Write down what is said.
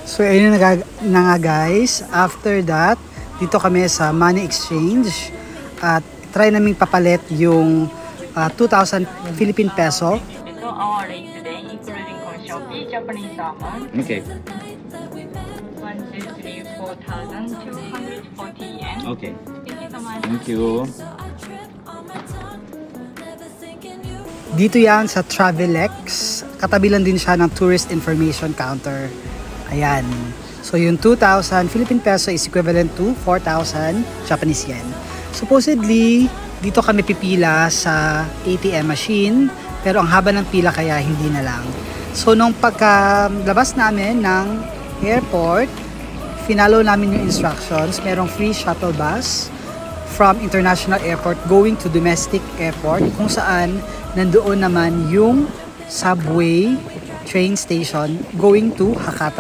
So ayun na nga guys, after that, dito kami sa money exchange at try naming papalit yung 2,000 Philippine peso. So our rate today, including Shopee, Japanese salmon. Okay. 4,240 yen. Okay. Thank you so much. Thank you. Dito yan sa Travelex. Katabi lang din siya ng tourist information counter. Ayan. So yung 2,000 Philippine peso is equivalent to 4,000 Japanese yen. Supposedly, dito kami pipila sa ATM machine. Pero ang haba ng pila kaya hindi na lang. So nung pagkalabas namin ng airport, finalo namin yung instructions. Merong free shuttle bus from international airport going to domestic airport kung saan nandoon naman yung subway train station going to Hakata